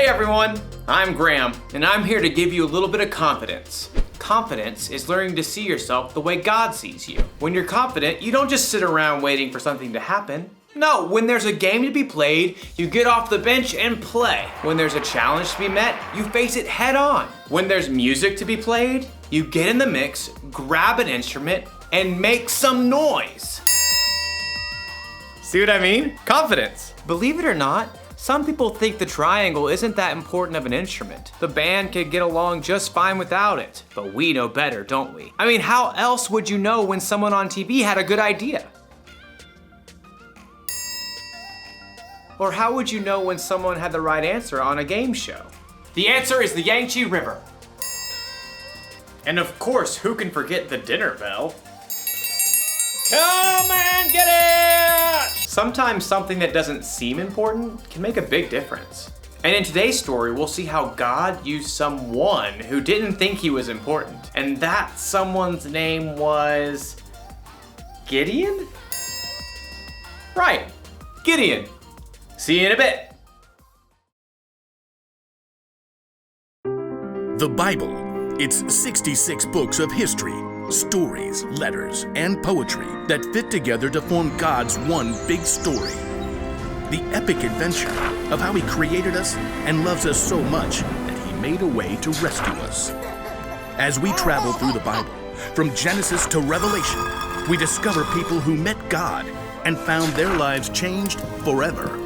Hey everyone, I'm Graham, and I'm here to give you a little bit of confidence. Confidence is learning to see yourself the way God sees you. When you're confident, you don't just sit around waiting for something to happen. No, when there's a game to be played, you get off the bench and play. When there's a challenge to be met, you face it head on. When there's music to be played, you get in the mix, grab an instrument, and make some noise. See what I mean? Confidence. Believe it or not, some people think the triangle isn't that important of an instrument. The band could get along just fine without it. But we know better, don't we? I mean, how else would you know when someone on TV had a good idea? Or how would you know when someone had the right answer on a game show? The answer is the Yangtze River. And of course, who can forget the dinner bell? Come and get it! Sometimes something that doesn't seem important can make a big difference. And in today's story, we'll see how God used someone who didn't think he was important. And that someone's name was Gideon? Right, Gideon. See you in a bit. The Bible. It's 66 books of history, stories, letters, and poetry that fit together to form God's one big story. The epic adventure of how He created us and loves us so much that He made a way to rescue us. As we travel through the Bible, from Genesis to Revelation, we discover people who met God and found their lives changed forever.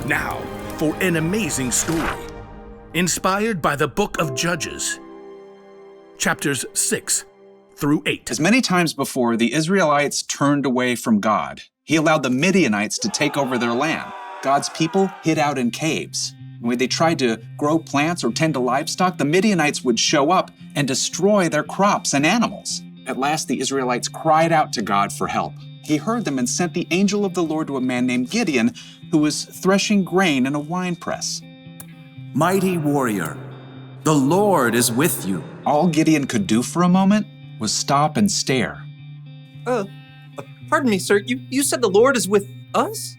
Now, for an amazing story, inspired by the book of Judges, chapters 6 through 8. As many times before, the Israelites turned away from God. He allowed the Midianites to take over their land. God's people hid out in caves. When they tried to grow plants or tend to livestock, the Midianites would show up and destroy their crops and animals. At last, the Israelites cried out to God for help. He heard them and sent the angel of the Lord to a man named Gideon, who was threshing grain in a winepress. Mighty warrior, the Lord is with you. All Gideon could do for a moment was stop and stare. Pardon me, sir. You said the Lord is with us?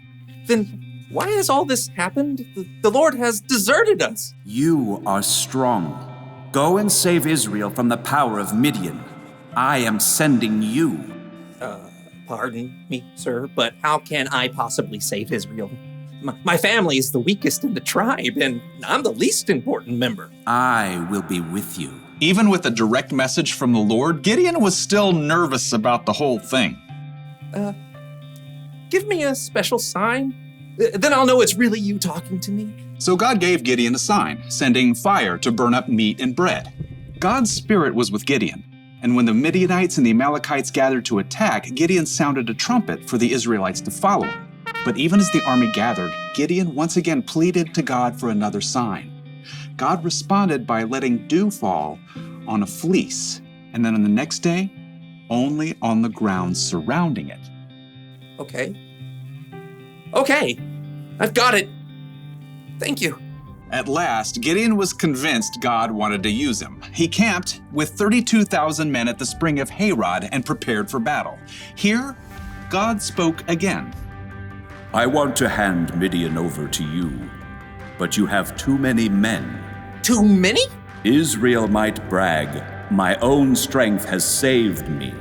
Then why has all this happened? The Lord has deserted us. You are strong. Go and save Israel from the power of Midian. I am sending you. Pardon me, sir, but how can I possibly save Israel? My family is the weakest in the tribe, and I'm the least important member. I will be with you. Even with a direct message from the Lord, Gideon was still nervous about the whole thing. Give me a special sign. Then I'll know it's really you talking to me. So God gave Gideon a sign, sending fire to burn up meat and bread. God's spirit was with Gideon. And when the Midianites and the Amalekites gathered to attack, Gideon sounded a trumpet for the Israelites to follow him. But even as the army gathered, Gideon once again pleaded to God for another sign. God responded by letting dew fall on a fleece, and then on the next day, only on the ground surrounding it. Okay, I've got it. Thank you. At last, Gideon was convinced God wanted to use him. He camped with 32,000 men at the spring of Harod and prepared for battle. Here, God spoke again. I want to hand Midian over to you, but you have too many men. Too many? Israel might brag, my own strength has saved me.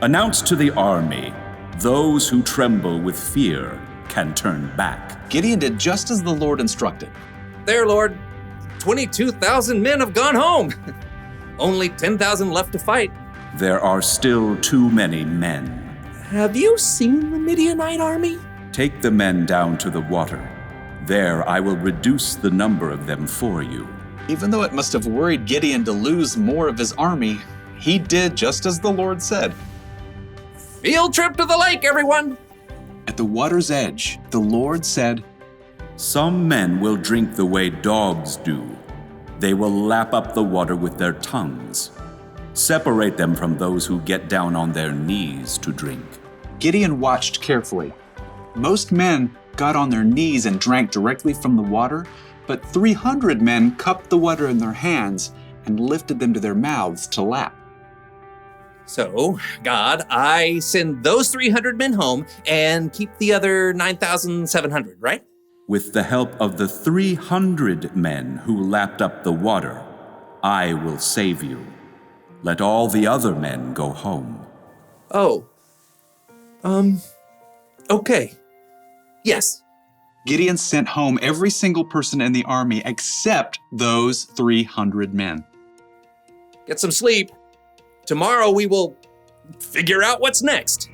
Announce to the army, those who tremble with fear can turn back. Gideon did just as the Lord instructed. There, Lord. 22,000 men have gone home. Only 10,000 left to fight. There are still too many men. Have you seen the Midianite army? Take the men down to the water. There I will reduce the number of them for you. Even though it must have worried Gideon to lose more of his army, he did just as the Lord said. Field trip to the lake, everyone! At the water's edge, the Lord said, Some men will drink the way dogs do. They will lap up the water with their tongues. Separate them from those who get down on their knees to drink. Gideon watched carefully. Most men got on their knees and drank directly from the water, but 300 men cupped the water in their hands and lifted them to their mouths to lap. So, God, I send those 300 men home and keep the other 9,700, right? With the help of the 300 men who lapped up the water, I will save you. Let all the other men go home. Oh. Okay. Yes. Gideon sent home every single person in the army except those 300 men. Get some sleep. Tomorrow we will figure out what's next.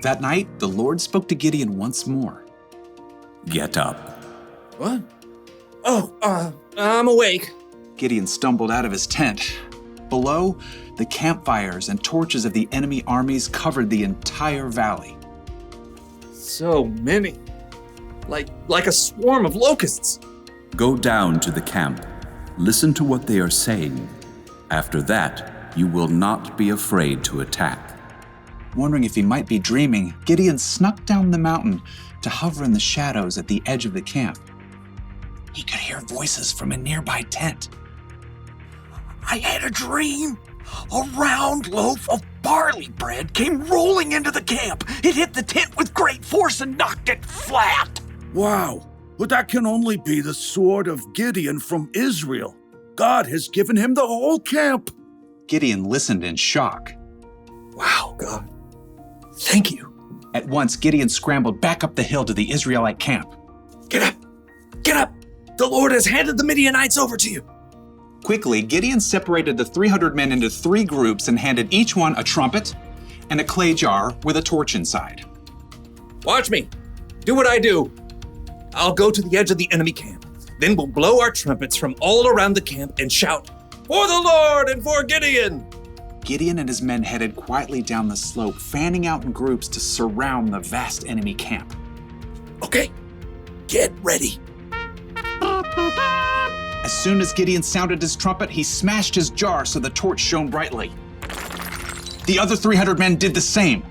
That night, the Lord spoke to Gideon once more. Get up. What? Oh, I'm awake. Gideon stumbled out of his tent. Below, the campfires and torches of the enemy armies covered the entire valley. So many. Like a swarm of locusts. Go down to the camp. Listen to what they are saying. After that, you will not be afraid to attack. Wondering if he might be dreaming, Gideon snuck down the mountain to hover in the shadows at the edge of the camp. He could hear voices from a nearby tent. I had a dream. A round loaf of barley bread came rolling into the camp. It hit the tent with great force and knocked it flat. Wow, but that can only be the sword of Gideon from Israel. God has given him the whole camp. Gideon listened in shock. Wow, God. Thank you. At once, Gideon scrambled back up the hill to the Israelite camp. Get up! Get up! The Lord has handed the Midianites over to you. Quickly, Gideon separated the 300 men into 3 groups and handed each one a trumpet and a clay jar with a torch inside. Watch me. Do what I do. I'll go to the edge of the enemy camp. Then we'll blow our trumpets from all around the camp and shout, "For the Lord and for Gideon!" Gideon and his men headed quietly down the slope, fanning out in groups to surround the vast enemy camp. Okay, get ready. As soon as Gideon sounded his trumpet, he smashed his jar so the torch shone brightly. The other 300 men did the same.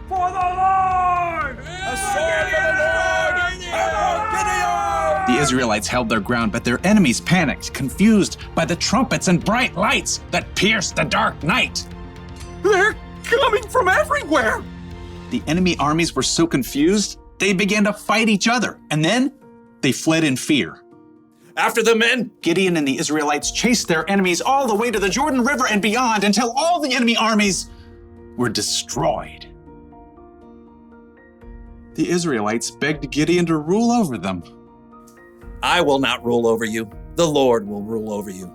For the Lord! A sword for the Lord! Gideon! The Israelites held their ground, but their enemies panicked, confused by the trumpets and bright lights that pierced the dark night. They're coming from everywhere. The enemy armies were so confused, they began to fight each other, and then they fled in fear. After the men! Gideon and the Israelites chased their enemies all the way to the Jordan River and beyond until all the enemy armies were destroyed. The Israelites begged Gideon to rule over them. I will not rule over you. The Lord will rule over you.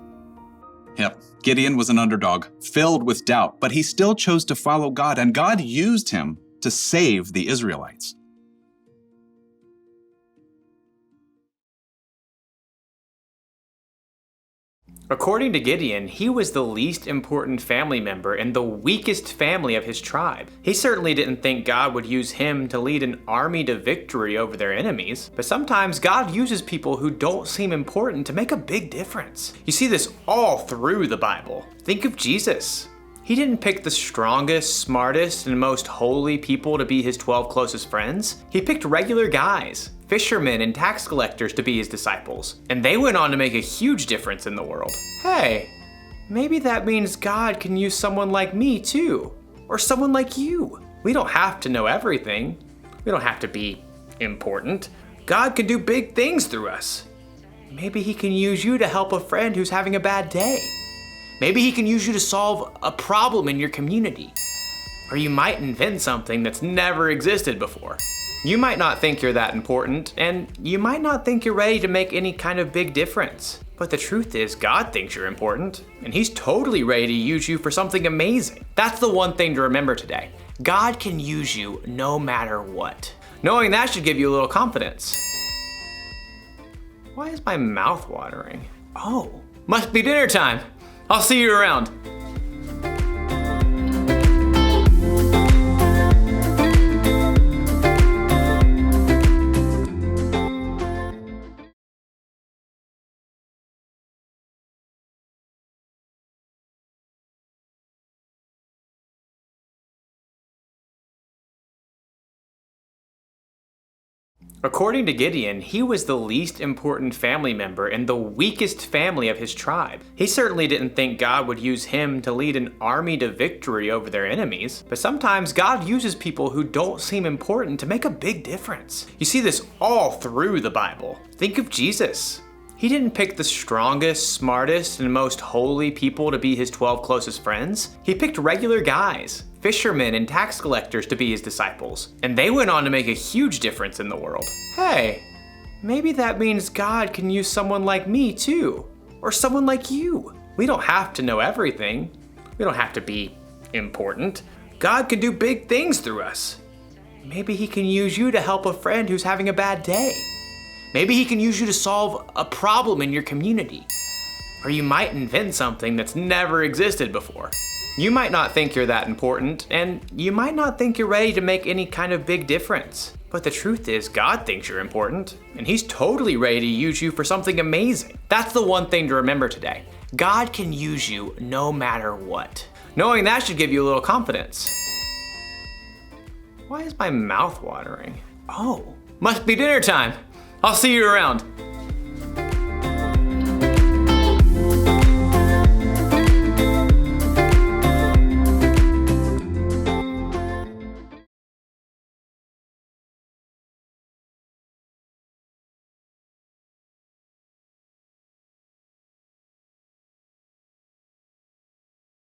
Yep, Gideon was an underdog, filled with doubt, but he still chose to follow God, and God used him to save the Israelites. According to Gideon, he was the least important family member and the weakest family of his tribe. He certainly didn't think God would use him to lead an army to victory over their enemies, but sometimes God uses people who don't seem important to make a big difference. You see this all through the Bible. Think of Jesus. He didn't pick the strongest, smartest, and most holy people to be his 12 closest friends. He picked regular guys, fishermen and tax collectors to be his disciples, and they went on to make a huge difference in the world. Hey, maybe that means God can use someone like me too, or someone like you. We don't have to know everything. We don't have to be important. God can do big things through us. Maybe he can use you to help a friend who's having a bad day. Maybe he can use you to solve a problem in your community. Or you might invent something that's never existed before. You might not think you're that important, and you might not think you're ready to make any kind of big difference. But the truth is, God thinks you're important, and he's totally ready to use you for something amazing. That's the one thing to remember today. God can use you no matter what. Knowing that should give you a little confidence. Why is my mouth watering? Oh, must be dinner time. I'll see you around. According to Gideon, he was the least important family member in the weakest family of his tribe. He certainly didn't think God would use him to lead an army to victory over their enemies, but sometimes God uses people who don't seem important to make a big difference. You see this all through the Bible. Think of Jesus. He didn't pick the strongest, smartest, and most holy people to be his 12 closest friends. He picked regular guys, fishermen and tax collectors to be his disciples, and they went on to make a huge difference in the world. Hey, maybe that means God can use someone like me too, or someone like you. We don't have to know everything. We don't have to be important. God can do big things through us. Maybe he can use you to help a friend who's having a bad day. Maybe he can use you to solve a problem in your community. Or you might invent something that's never existed before. You might not think you're that important, and you might not think you're ready to make any kind of big difference. But the truth is, God thinks you're important, and he's totally ready to use you for something amazing. That's the one thing to remember today. God can use you no matter what. Knowing that should give you a little confidence. Why is my mouth watering? Oh, must be dinner time. I'll see you around.